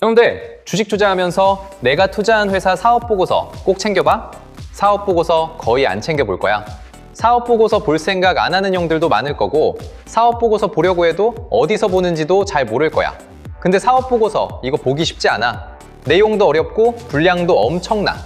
형들, 주식 투자하면서 내가 투자한 회사 사업보고서 꼭 챙겨봐? 사업보고서 거의 안 챙겨볼 거야. 사업보고서 볼 생각 안 하는 형들도 많을 거고, 사업보고서 보려고 해도 어디서 보는지도 잘 모를 거야. 근데 사업보고서 이거 보기 쉽지 않아. 내용도 어렵고 분량도 엄청나.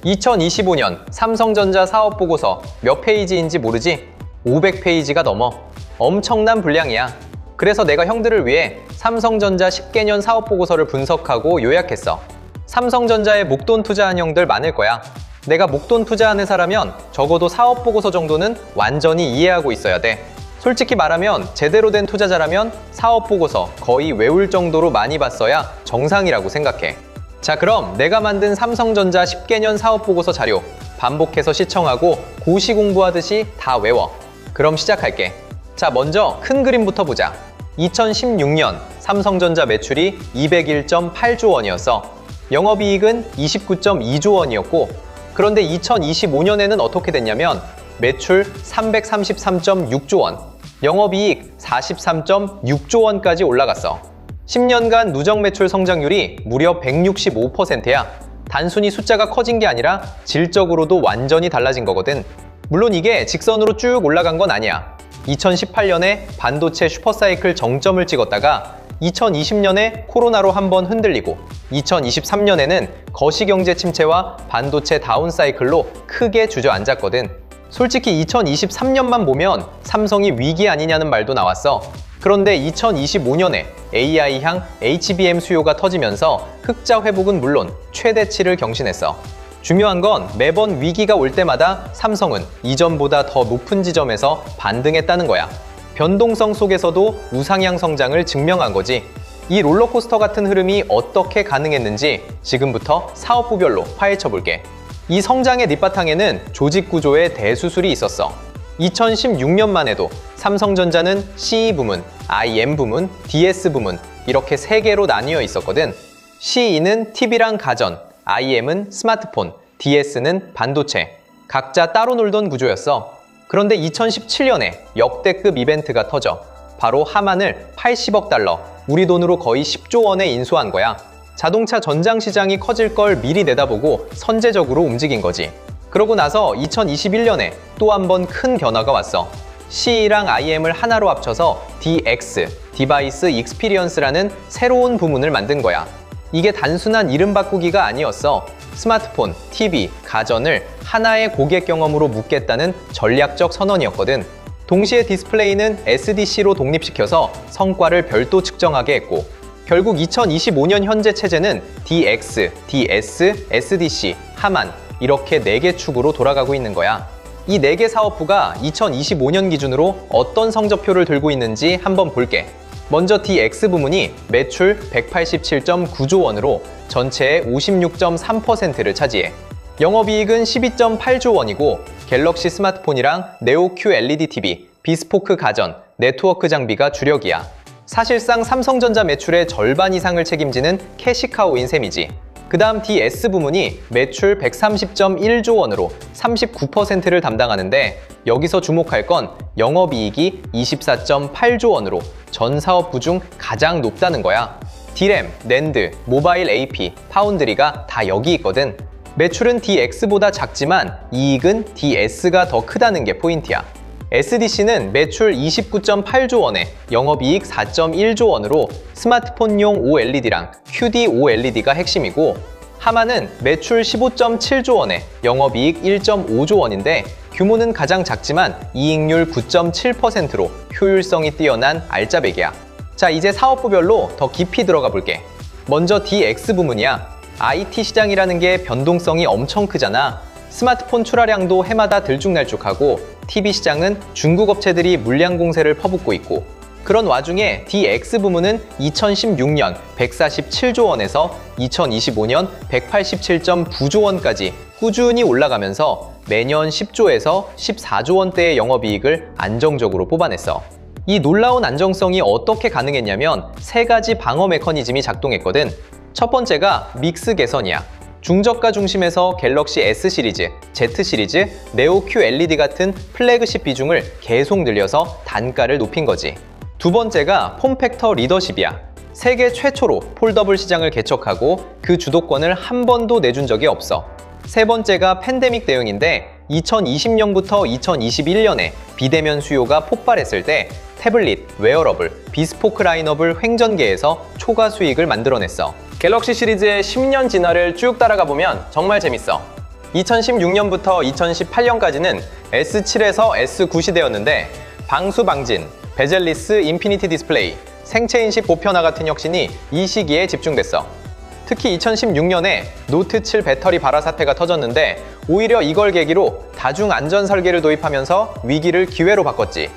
2025년 삼성전자 사업보고서 몇 페이지인지 모르지? 500페이지가 넘어. 엄청난 분량이야. 그래서 내가 형들을 위해 삼성전자 10개년 사업보고서를 분석하고 요약했어. 삼성전자에 목돈 투자한 형들 많을 거야. 내가 목돈 투자하는 사람이면 적어도 사업보고서 정도는 완전히 이해하고 있어야 돼. 솔직히 말하면 제대로 된 투자자라면 사업보고서 거의 외울 정도로 많이 봤어야 정상이라고 생각해. 자, 그럼 내가 만든 삼성전자 10개년 사업보고서 자료 반복해서 시청하고 고시 공부하듯이 다 외워. 그럼 시작할게. 자, 먼저 큰 그림부터 보자. 2016년 삼성전자 매출이 201.8조 원이었어. 영업이익은 29.2조 원이었고, 그런데 2025년에는 어떻게 됐냐면 매출 333.6조 원, 영업이익 43.6조 원까지 올라갔어. 10년간 누적 매출 성장률이 무려 165%야. 단순히 숫자가 커진 게 아니라 질적으로도 완전히 달라진 거거든. 물론 이게 직선으로 쭉 올라간 건 아니야. 2018년에 반도체 슈퍼사이클 정점을 찍었다가 2020년에 코로나로 한번 흔들리고 2023년에는 거시경제 침체와 반도체 다운사이클로 크게 주저앉았거든. 솔직히 2023년만 보면 삼성이 위기 아니냐는 말도 나왔어. 그런데 2025년에 AI향 HBM 수요가 터지면서 흑자 회복은 물론 최대치를 경신했어. 중요한 건 매번 위기가 올 때마다 삼성은 이전보다 더 높은 지점에서 반등했다는 거야. 변동성 속에서도 우상향 성장을 증명한 거지. 이 롤러코스터 같은 흐름이 어떻게 가능했는지 지금부터 사업부별로 파헤쳐 볼게. 이 성장의 밑바탕에는 조직 구조의 대수술이 있었어. 2016년만 해도 삼성전자는 CE 부문, IM 부문, DS 부문 이렇게 3개로 나뉘어 있었거든. CE는 TV랑 가전, IM은 스마트폰, DS는 반도체. 각자 따로 놀던 구조였어. 그런데 2017년에 역대급 이벤트가 터져. 바로 하만을 80억 달러, 우리 돈으로 거의 10조 원에 인수한 거야. 자동차 전장 시장이 커질 걸 미리 내다보고 선제적으로 움직인 거지. 그러고 나서 2021년에 또 한 번 큰 변화가 왔어. CE랑 IM을 하나로 합쳐서 DX, 디바이스 익스피리언스라는 새로운 부문을 만든 거야. 이게 단순한 이름 바꾸기가 아니었어. 스마트폰, TV, 가전을 하나의 고객 경험으로 묶겠다는 전략적 선언이었거든. 동시에 디스플레이는 SDC로 독립시켜서 성과를 별도 측정하게 했고, 결국 2025년 현재 체제는 DX, DS, SDC, 하만 이렇게 4개 축으로 돌아가고 있는 거야. 이 4개 사업부가 2025년 기준으로 어떤 성적표를 들고 있는지 한번 볼게. 먼저 DX 부문이 매출 187.9조 원으로 전체의 56.3%를 차지해. 영업이익은 12.8조 원이고 갤럭시 스마트폰이랑 네오 QLED TV, 비스포크 가전, 네트워크 장비가 주력이야. 사실상 삼성전자 매출의 절반 이상을 책임지는 캐시카우인 셈이지. 그 다음 DS 부문이 매출 130.1조 원으로 39%를 담당하는데, 여기서 주목할 건 영업이익이 24.8조 원으로 전 사업부 중 가장 높다는 거야. D램, 낸드, 모바일 AP, 파운드리가 다 여기 있거든. 매출은 DX보다 작지만 이익은 DS가 더 크다는 게 포인트야. SDC는 매출 29.8조 원에 영업이익 4.1조 원으로 스마트폰용 OLED랑 QD OLED가 핵심이고, 하만은 매출 15.7조 원에 영업이익 1.5조 원인데 규모는 가장 작지만 이익률 9.7%로 효율성이 뛰어난 알짜배기야. 자, 이제 사업부별로 더 깊이 들어가 볼게. 먼저 DX 부문이야. IT 시장이라는 게 변동성이 엄청 크잖아. 스마트폰 출하량도 해마다 들쭉날쭉하고 TV 시장은 중국 업체들이 물량 공세를 퍼붓고 있고, 그런 와중에 DX 부문은 2016년 147조 원에서 2025년 187.9조 원까지 꾸준히 올라가면서 매년 10조에서 14조 원대의 영업이익을 안정적으로 뽑아냈어. 이 놀라운 안정성이 어떻게 가능했냐면 3가지 방어 메커니즘이 작동했거든. 첫 번째가 믹스 개선이야. 중저가 중심에서 갤럭시 S 시리즈, Z 시리즈, 네오 QLED 같은 플래그십 비중을 계속 늘려서 단가를 높인 거지. 두 번째가 폼팩터 리더십이야. 세계 최초로 폴더블 시장을 개척하고 그 주도권을 한 번도 내준 적이 없어. 세 번째가 팬데믹 대응인데 2020년부터 2021년에 비대면 수요가 폭발했을 때 태블릿, 웨어러블, 비스포크 라인업을 횡전계에서 초과 수익을 만들어냈어. 갤럭시 시리즈의 10년 진화를 쭉 따라가 보면 정말 재밌어. 2016년부터 2018년까지는 S7에서 S9 시대였는데 방수 방진, 베젤리스 인피니티 디스플레이, 생체인식 보편화 같은 혁신이 이 시기에 집중됐어. 특히 2016년에 노트 7 배터리 발화 사태가 터졌는데 오히려 이걸 계기로 다중 안전 설계를 도입하면서 위기를 기회로 바꿨지.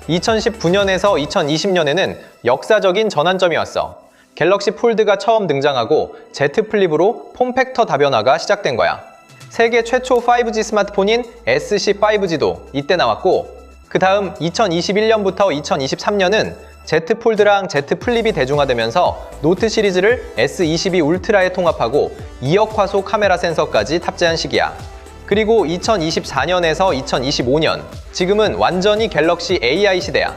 2019년에서 2020년에는 역사적인 전환점이 왔어. 갤럭시 폴드가 처음 등장하고 Z 플립으로 폼팩터 다변화가 시작된 거야. 세계 최초 5G 스마트폰인 SC5G도 이때 나왔고, 그 다음 2021년부터 2023년은 Z 폴드랑 Z 플립이 대중화되면서 노트 시리즈를 S22 울트라에 통합하고 2억 화소 카메라 센서까지 탑재한 시기야. 그리고 2024년에서 2025년, 지금은 완전히 갤럭시 AI 시대야.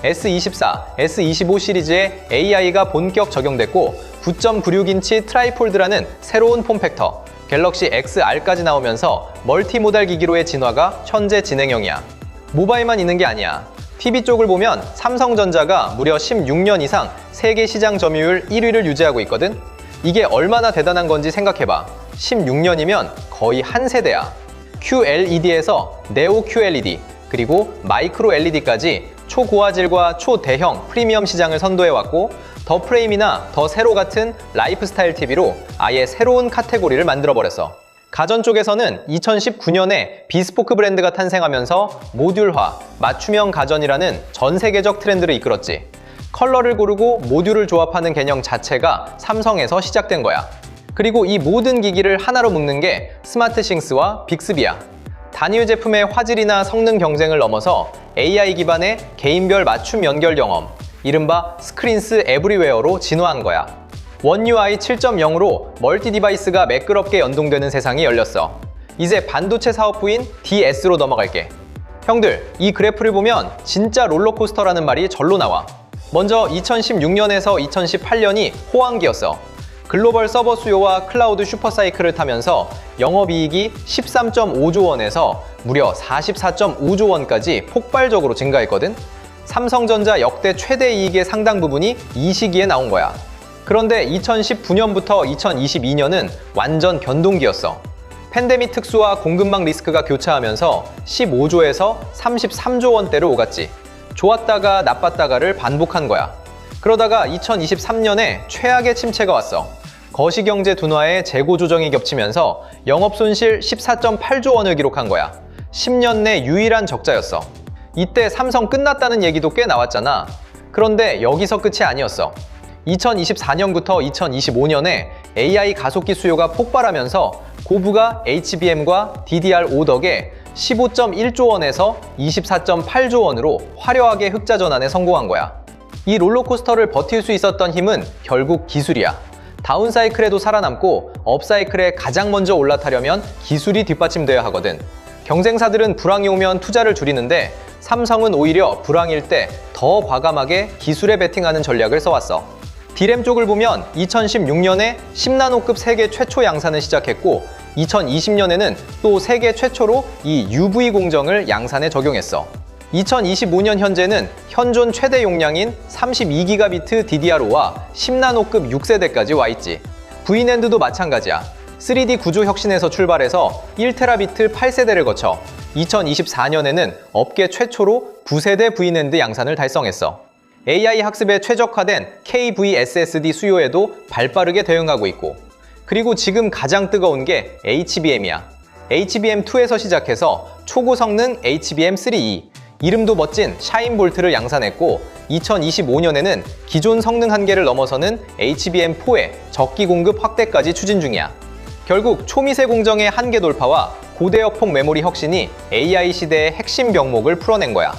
S24, S25 시리즈에 AI가 본격 적용됐고 9.96인치 트라이폴드라는 새로운 폼팩터, 갤럭시 XR까지 나오면서 멀티모달 기기로의 진화가 현재 진행형이야. 모바일만 있는 게 아니야. TV 쪽을 보면 삼성전자가 무려 16년 이상 세계 시장 점유율 1위를 유지하고 있거든? 이게 얼마나 대단한 건지 생각해봐. 16년이면 거의 한 세대야. QLED에서 네오 QLED, 그리고 마이크로 LED까지 초고화질과 초대형 프리미엄 시장을 선도해왔고, 더 프레임이나 더 세로 같은 라이프스타일 TV로 아예 새로운 카테고리를 만들어버렸어. 가전 쪽에서는 2019년에 비스포크 브랜드가 탄생하면서 모듈화, 맞춤형 가전이라는 전 세계적 트렌드를 이끌었지. 컬러를 고르고 모듈을 조합하는 개념 자체가 삼성에서 시작된 거야. 그리고 이 모든 기기를 하나로 묶는 게 스마트싱스와 빅스비야. 단일 제품의 화질이나 성능 경쟁을 넘어서 AI 기반의 개인별 맞춤 연결 경험, 이른바 스크린스 에브리웨어로 진화한 거야. 원 UI 7.0으로 멀티 디바이스가 매끄럽게 연동되는 세상이 열렸어. 이제 반도체 사업부인 DS로 넘어갈게. 형들, 이 그래프를 보면 진짜 롤러코스터라는 말이 절로 나와. 먼저 2016년에서 2018년이 호황기였어. 글로벌 서버 수요와 클라우드 슈퍼사이클을 타면서 영업이익이 13.5조 원에서 무려 44.5조 원까지 폭발적으로 증가했거든? 삼성전자 역대 최대 이익의 상당 부분이 이 시기에 나온 거야. 그런데 2019년부터 2022년은 완전 변동기였어. 팬데믹 특수와 공급망 리스크가 교차하면서 15조에서 33조 원대로 오갔지. 좋았다가 나빴다가를 반복한 거야. 그러다가 2023년에 최악의 침체가 왔어. 거시경제 둔화에 재고 조정이 겹치면서 영업손실 14.8조 원을 기록한 거야. 10년 내 유일한 적자였어. 이때 삼성 끝났다는 얘기도 꽤 나왔잖아. 그런데 여기서 끝이 아니었어. 2024년부터 2025년에 AI 가속기 수요가 폭발하면서 고부가 HBM과 DDR5 덕에 15.1조 원에서 24.8조 원으로 화려하게 흑자 전환에 성공한 거야. 이 롤러코스터를 버틸 수 있었던 힘은 결국 기술이야. 다운사이클에도 살아남고 업사이클에 가장 먼저 올라타려면 기술이 뒷받침돼야 하거든. 경쟁사들은 불황이 오면 투자를 줄이는데 삼성은 오히려 불황일 때 더 과감하게 기술에 베팅하는 전략을 써왔어. D램 쪽을 보면 2016년에 10나노급 세계 최초 양산을 시작했고 2020년에는 또 세계 최초로 이 UV 공정을 양산에 적용했어. 2025년 현재는 현존 최대 용량인 32GB DDR5와 10나노급 6세대까지 와있지. V낸드도 마찬가지야. 3D 구조 혁신에서 출발해서 1TB 8세대를 거쳐 2024년에는 업계 최초로 9세대 V낸드 양산을 달성했어. AI 학습에 최적화된 KVSSD 수요에도 발빠르게 대응하고 있고, 그리고 지금 가장 뜨거운 게 HBM이야. HBM2에서 시작해서 초고성능 HBM3E, 이름도 멋진 샤인볼트를 양산했고 2025년에는 기존 성능 한계를 넘어서는 HBM4의 적기 공급 확대까지 추진 중이야. 결국 초미세 공정의 한계 돌파와 고대역폭 메모리 혁신이 AI 시대의 핵심 병목을 풀어낸 거야.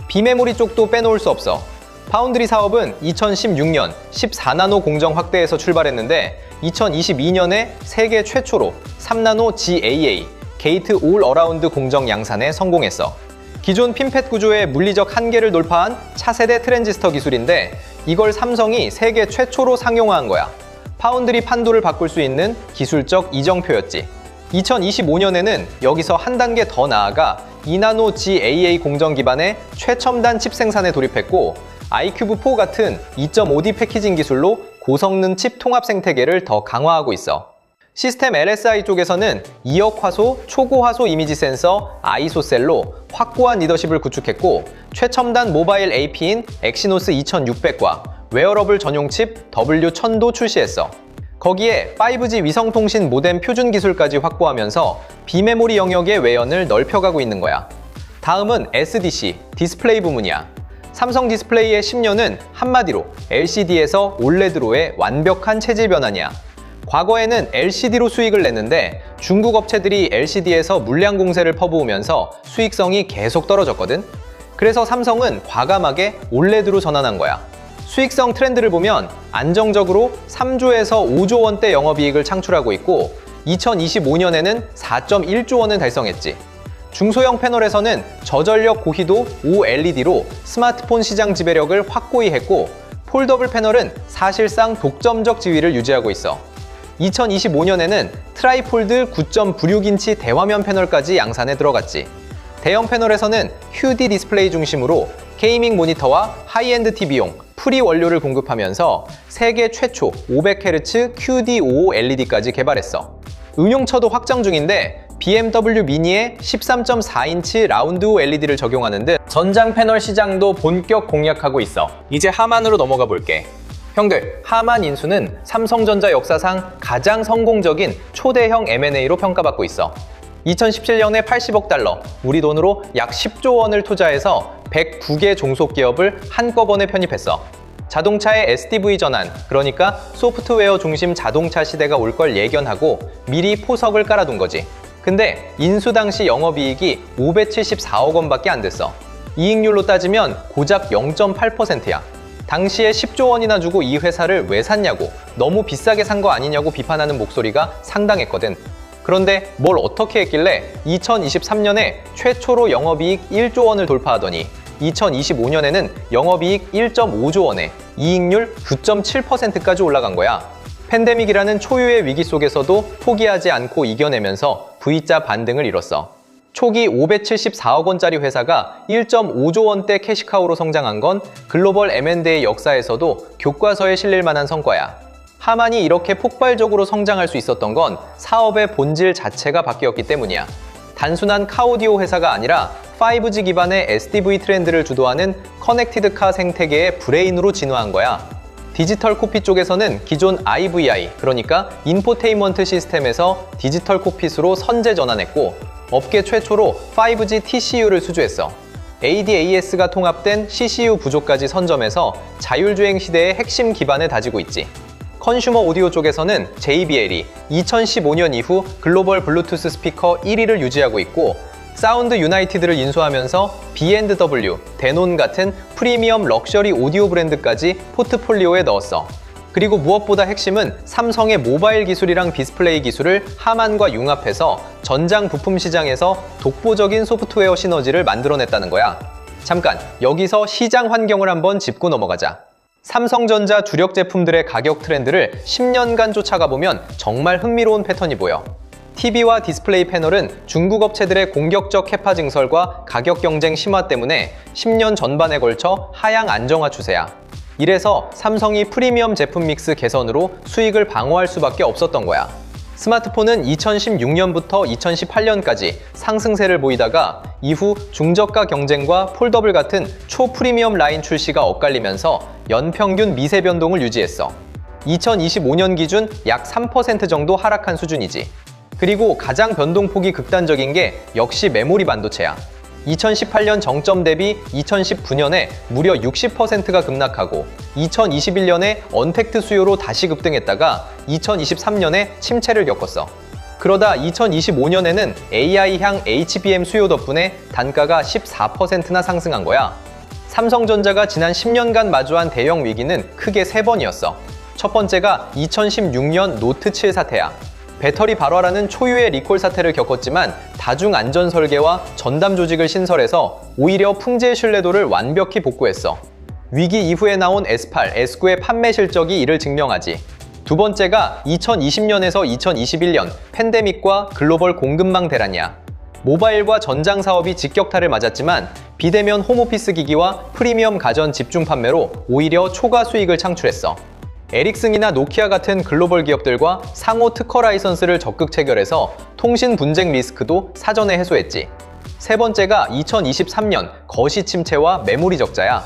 비메모리 쪽도 빼놓을 수 없어. 파운드리 사업은 2016년 14나노 공정 확대에서 출발했는데 2022년에 세계 최초로 3나노 GAA, 게이트 올 어라운드 공정 양산에 성공했어. 기존 핀팻 구조의 물리적 한계를 돌파한 차세대 트랜지스터 기술인데 이걸 삼성이 세계 최초로 상용화한 거야. 파운드리 판도를 바꿀 수 있는 기술적 이정표였지. 2025년에는 여기서 한 단계 더 나아가 2나노 GAA 공정 기반의 최첨단 칩 생산에 돌입했고 iCUBE4 같은 2.5D 패키징 기술로 고성능 칩 통합 생태계를 더 강화하고 있어. 시스템 LSI 쪽에서는 2억 화소 초고화소 이미지 센서 아이소셀로 확고한 리더십을 구축했고 최첨단 모바일 AP인 엑시노스 2600과 웨어러블 전용 칩 W1000도 출시했어. 거기에 5G 위성통신 모뎀 표준 기술까지 확보하면서 비메모리 영역의 외연을 넓혀가고 있는 거야. 다음은 SDC, 디스플레이 부문이야. 삼성 디스플레이의 10년은 한마디로 LCD에서 OLED로의 완벽한 체질 변환이야. 과거에는 LCD로 수익을 냈는데 중국 업체들이 LCD에서 물량 공세를 퍼부으면서 수익성이 계속 떨어졌거든. 그래서 삼성은 과감하게 OLED로 전환한 거야. 수익성 트렌드를 보면 안정적으로 3조에서 5조 원대 영업이익을 창출하고 있고 2025년에는 4.1조 원을 달성했지. 중소형 패널에서는 저전력 고희도 OLED로 스마트폰 시장 지배력을 확고히 했고 폴더블 패널은 사실상 독점적 지위를 유지하고 있어. 2025년에는 트라이폴드 9.96인치 대화면 패널까지 양산에 들어갔지. 대형 패널에서는 QD 디스플레이 중심으로 게이밍 모니터와 하이엔드 TV용 프리 원료를 공급하면서 세계 최초 500Hz QD55 LED까지 개발했어. 응용처도 확장 중인데 BMW 미니에 13.4인치 라운드 OLED를 적용하는 등 전장 패널 시장도 본격 공략하고 있어. 이제 하만으로 넘어가 볼게. 형들, 하만 인수는 삼성전자 역사상 가장 성공적인 초대형 M&A로 평가받고 있어. 2017년에 80억 달러, 우리 돈으로 약 10조 원을 투자해서 109개 종속 기업을 한꺼번에 편입했어. 자동차의 SDV 전환, 그러니까 소프트웨어 중심 자동차 시대가 올 걸 예견하고 미리 포석을 깔아둔 거지. 근데 인수 당시 영업이익이 574억 원밖에 안 됐어. 이익률로 따지면 고작 0.8%야. 당시에 10조 원이나 주고 이 회사를 왜 샀냐고, 너무 비싸게 산 거 아니냐고 비판하는 목소리가 상당했거든. 그런데 뭘 어떻게 했길래 2023년에 최초로 영업이익 1조 원을 돌파하더니 2025년에는 영업이익 1.5조 원에 이익률 9.7%까지 올라간 거야. 팬데믹이라는 초유의 위기 속에서도 포기하지 않고 이겨내면서 V자 반등을 이뤘어. 초기 574억 원짜리 회사가 1.5조 원대 캐시카우로 성장한 건 글로벌 M&A 역사에서도 교과서에 실릴 만한 성과야. 하만이 이렇게 폭발적으로 성장할 수 있었던 건 사업의 본질 자체가 바뀌었기 때문이야. 단순한 카오디오 회사가 아니라 5G 기반의 SDV 트렌드를 주도하는 커넥티드카 생태계의 브레인으로 진화한 거야. 디지털 코피 쪽에서는 기존 IVI, 그러니까 인포테인먼트 시스템에서 디지털 콕핏으로 선제 전환했고 업계 최초로 5G TCU를 수주했어. ADAS가 통합된 CCU 부족까지 선점해서 자율주행 시대의 핵심 기반을 다지고 있지. 컨슈머 오디오 쪽에서는 JBL이 2015년 이후 글로벌 블루투스 스피커 1위를 유지하고 있고 사운드 유나이티드를 인수하면서 B&W, 데논 같은 프리미엄 럭셔리 오디오 브랜드까지 포트폴리오에 넣었어. 그리고 무엇보다 핵심은 삼성의 모바일 기술이랑 디스플레이 기술을 하만과 융합해서 전장 부품 시장에서 독보적인 소프트웨어 시너지를 만들어냈다는 거야. 잠깐, 여기서 시장 환경을 한번 짚고 넘어가자. 삼성전자 주력 제품들의 가격 트렌드를 10년간 쫓아가 보면 정말 흥미로운 패턴이 보여. TV와 디스플레이 패널은 중국 업체들의 공격적 캐파 증설과 가격 경쟁 심화 때문에 10년 전반에 걸쳐 하향 안정화 추세야. 이래서 삼성이 프리미엄 제품 믹스 개선으로 수익을 방어할 수밖에 없었던 거야. 스마트폰은 2016년부터 2018년까지 상승세를 보이다가 이후 중저가 경쟁과 폴더블 같은 초프리미엄 라인 출시가 엇갈리면서 연평균 미세 변동을 유지했어. 2025년 기준 약 3% 정도 하락한 수준이지. 그리고 가장 변동폭이 극단적인 게 역시 메모리 반도체야. 2018년 정점 대비 2019년에 무려 60%가 급락하고 2021년에 언택트 수요로 다시 급등했다가 2023년에 침체를 겪었어. 그러다 2025년에는 AI향 HBM 수요 덕분에 단가가 14%나 상승한 거야. 삼성전자가 지난 10년간 마주한 대형 위기는 크게 3번이었어. 첫 번째가 2016년 노트 7 사태야. 배터리 발화라는 초유의 리콜 사태를 겪었지만 다중 안전 설계와 전담 조직을 신설해서 오히려 풍제의 신뢰도를 완벽히 복구했어. 위기 이후에 나온 S8, S9의 판매 실적이 이를 증명하지. 두 번째가 2020년에서 2021년 팬데믹과 글로벌 공급망 대란이야. 모바일과 전장 사업이 직격탄을 맞았지만 비대면 홈오피스 기기와 프리미엄 가전 집중 판매로 오히려 초과 수익을 창출했어. 에릭슨이나 노키아 같은 글로벌 기업들과 상호 특허 라이선스를 적극 체결해서 통신 분쟁 리스크도 사전에 해소했지. 세 번째가 2023년 거시 침체와 메모리 적자야.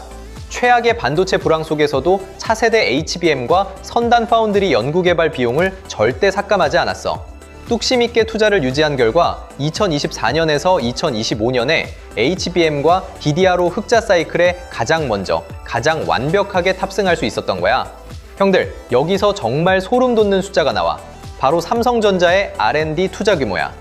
최악의 반도체 불황 속에서도 차세대 HBM과 선단 파운드리 연구개발 비용을 절대 삭감하지 않았어. 뚝심 있게 투자를 유지한 결과 2024년에서 2025년에 HBM과 DDR5 흑자 사이클에 가장 먼저, 가장 완벽하게 탑승할 수 있었던 거야. 형들, 여기서 정말 소름 돋는 숫자가 나와. 바로 삼성전자의 R&D 투자 규모야.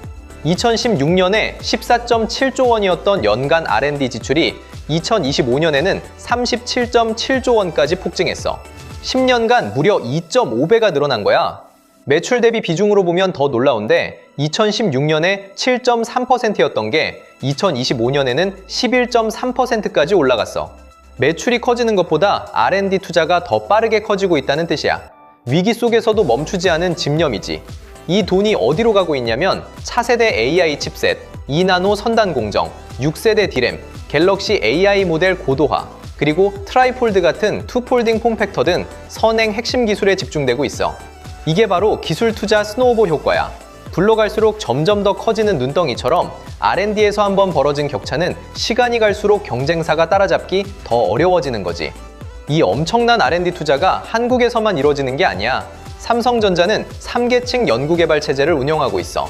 2016년에 14.7조 원이었던 연간 R&D 지출이 2025년에는 37.7조 원까지 폭증했어. 10년간 무려 2.5배가 늘어난 거야. 매출 대비 비중으로 보면 더 놀라운데 2016년에 7.3%였던 게 2025년에는 11.3%까지 올라갔어. 매출이 커지는 것보다 R&D 투자가 더 빠르게 커지고 있다는 뜻이야. 위기 속에서도 멈추지 않은 집념이지. 이 돈이 어디로 가고 있냐면 차세대 AI 칩셋, 2나노 선단 공정, 6세대 D램, 갤럭시 AI 모델 고도화, 그리고 트라이폴드 같은 투폴딩 폼팩터 등 선행 핵심 기술에 집중되고 있어. 이게 바로 기술 투자 스노우볼 효과야. 굴러갈수록 점점 더 커지는 눈덩이처럼 R&D에서 한번 벌어진 격차는 시간이 갈수록 경쟁사가 따라잡기 더 어려워지는 거지. 이 엄청난 R&D 투자가 한국에서만 이루어지는 게 아니야. 삼성전자는 3계층 연구개발 체제를 운영하고 있어.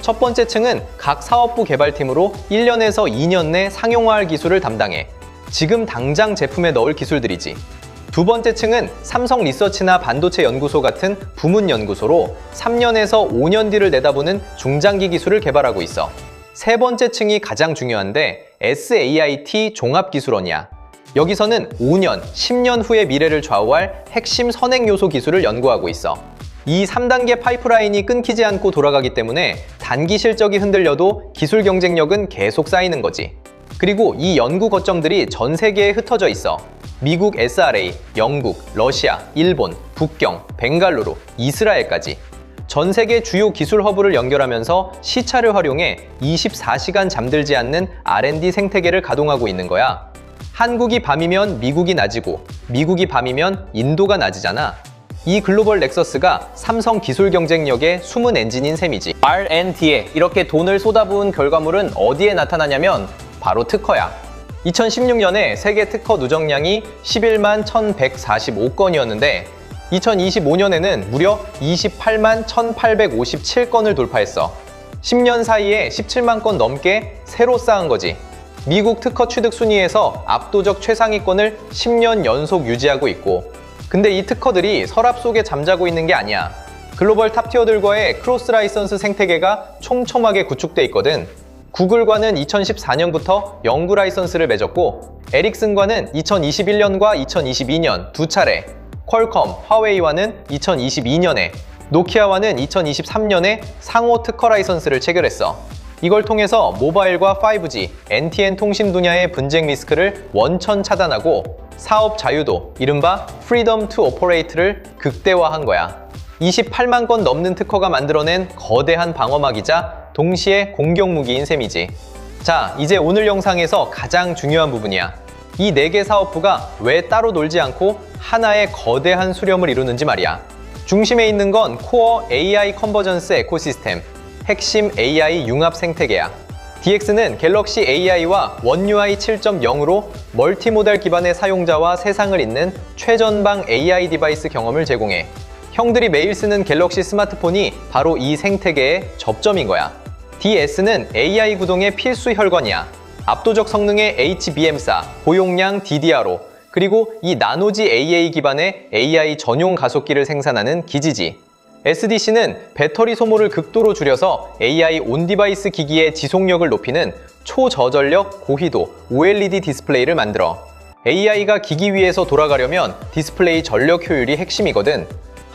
첫 번째 층은 각 사업부 개발팀으로 1년에서 2년 내 상용화할 기술을 담당해. 지금 당장 제품에 넣을 기술들이지. 두 번째 층은 삼성 리서치나 반도체 연구소 같은 부문 연구소로 3년에서 5년 뒤를 내다보는 중장기 기술을 개발하고 있어. 세 번째 층이 가장 중요한데 SAIT 종합기술원이야. 여기서는 5년, 10년 후의 미래를 좌우할 핵심 선행 요소 기술을 연구하고 있어. 이 3단계 파이프라인이 끊기지 않고 돌아가기 때문에 단기 실적이 흔들려도 기술 경쟁력은 계속 쌓이는 거지. 그리고 이 연구 거점들이 전 세계에 흩어져 있어. 미국 SRA, 영국, 러시아, 일본, 북경, 벵갈루루, 이스라엘까지. 전 세계 주요 기술 허브를 연결하면서 시차를 활용해 24시간 잠들지 않는 R&D 생태계를 가동하고 있는 거야. 한국이 밤이면 미국이 낮이고 미국이 밤이면 인도가 낮이잖아. 이 글로벌 넥서스가 삼성 기술 경쟁력의 숨은 엔진인 셈이지. R&D에 이렇게 돈을 쏟아부은 결과물은 어디에 나타나냐면 바로 특허야. 2016년에 세계 특허 누적량이 11만 1,145건이었는데 2025년에는 무려 28만 1,857건을 돌파했어. 10년 사이에 17만 건 넘게 새로 쌓은 거지. 미국 특허 취득 순위에서 압도적 최상위권을 10년 연속 유지하고 있고, 근데 이 특허들이 서랍 속에 잠자고 있는 게 아니야. 글로벌 탑티어들과의 크로스 라이선스 생태계가 촘촘하게 구축돼 있거든. 구글과는 2014년부터 연구 라이선스를 맺었고, 에릭슨과는 2021년과 2022년 두 차례, 퀄컴, 화웨이와는 2022년에, 노키아와는 2023년에 상호 특허 라이선스를 체결했어. 이걸 통해서 모바일과 5G, NTN 통신 분야의 분쟁 리스크를 원천 차단하고 사업 자유도, 이른바 Freedom to Operate를 극대화한 거야. 28만 건 넘는 특허가 만들어낸 거대한 방어막이자 동시에 공격무기인 셈이지. 자, 이제 오늘 영상에서 가장 중요한 부분이야. 이 4개 사업부가 왜 따로 놀지 않고 하나의 거대한 수렴을 이루는지 말이야. 중심에 있는 건 코어 AI 컨버전스 에코시스템, 핵심 AI 융합 생태계야. DX는 갤럭시 AI와 원 UI 7.0으로 멀티모달 기반의 사용자와 세상을 잇는 최전방 AI 디바이스 경험을 제공해. 형들이 매일 쓰는 갤럭시 스마트폰이 바로 이 생태계의 접점인 거야. DS는 AI 구동의 필수 혈관이야. 압도적 성능의 HBM4, 고용량 DDR5, 그리고 이 나노지 AA 기반의 AI 전용 가속기를 생산하는 기지지. SDC는 배터리 소모를 극도로 줄여서 AI 온디바이스 기기의 지속력을 높이는 초저전력 고희도 OLED 디스플레이를 만들어. AI가 기기 위에서 돌아가려면 디스플레이 전력 효율이 핵심이거든.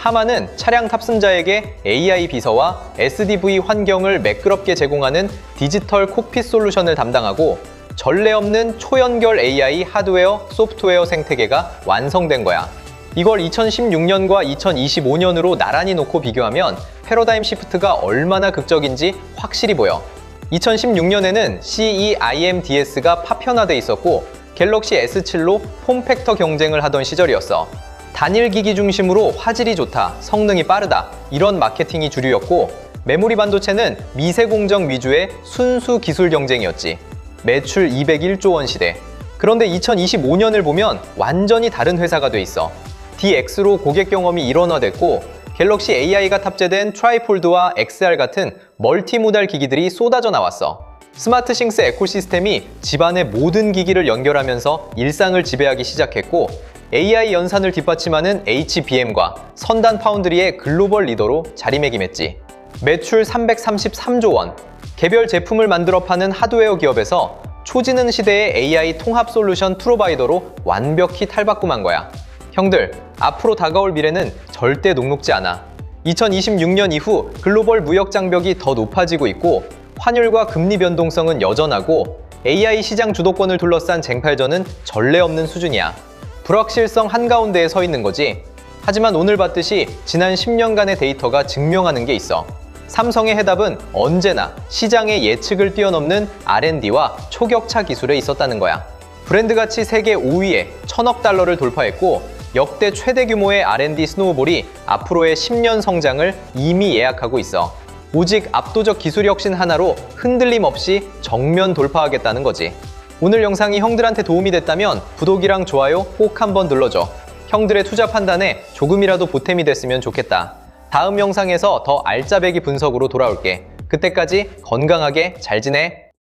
하마는 차량 탑승자에게 AI 비서와 SDV 환경을 매끄럽게 제공하는 디지털 콕핏 솔루션을 담당하고 전례 없는 초연결 AI 하드웨어, 소프트웨어 생태계가 완성된 거야. 이걸 2016년과 2025년으로 나란히 놓고 비교하면 패러다임 시프트가 얼마나 극적인지 확실히 보여. 2016년에는 CE-IMDS가 파편화돼 있었고 갤럭시 S7로 폼팩터 경쟁을 하던 시절이었어. 단일 기기 중심으로 화질이 좋다, 성능이 빠르다 이런 마케팅이 주류였고 메모리 반도체는 미세 공정 위주의 순수 기술 경쟁이었지. 매출 201조 원 시대. 그런데 2025년을 보면 완전히 다른 회사가 돼 있어. DX로 고객 경험이 일원화됐고 갤럭시 AI가 탑재된 트라이폴드와 XR 같은 멀티모달 기기들이 쏟아져 나왔어. 스마트싱스 에코시스템이 집안의 모든 기기를 연결하면서 일상을 지배하기 시작했고 AI 연산을 뒷받침하는 HBM과 선단 파운드리의 글로벌 리더로 자리매김했지. 매출 333조 원. 개별 제품을 만들어 파는 하드웨어 기업에서 초지능 시대의 AI 통합 솔루션 프로바이더로 완벽히 탈바꿈한 거야. 형들, 앞으로 다가올 미래는 절대 녹록지 않아. 2026년 이후 글로벌 무역 장벽이 더 높아지고 있고 환율과 금리 변동성은 여전하고 AI 시장 주도권을 둘러싼 쟁탈전은 전례 없는 수준이야. 불확실성 한가운데에 서 있는 거지. 하지만 오늘 봤듯이 지난 10년간의 데이터가 증명하는 게 있어. 삼성의 해답은 언제나 시장의 예측을 뛰어넘는 R&D와 초격차 기술에 있었다는 거야. 브랜드 가치 세계 5위에 1000억 달러를 돌파했고 역대 최대 규모의 R&D 스노우볼이 앞으로의 10년 성장을 이미 예약하고 있어. 오직 압도적 기술 혁신 하나로 흔들림 없이 정면 돌파하겠다는 거지. 오늘 영상이 형들한테 도움이 됐다면 구독이랑 좋아요 꼭 한번 눌러줘. 형들의 투자 판단에 조금이라도 보탬이 됐으면 좋겠다. 다음 영상에서 더 알짜배기 분석으로 돌아올게. 그때까지 건강하게 잘 지내.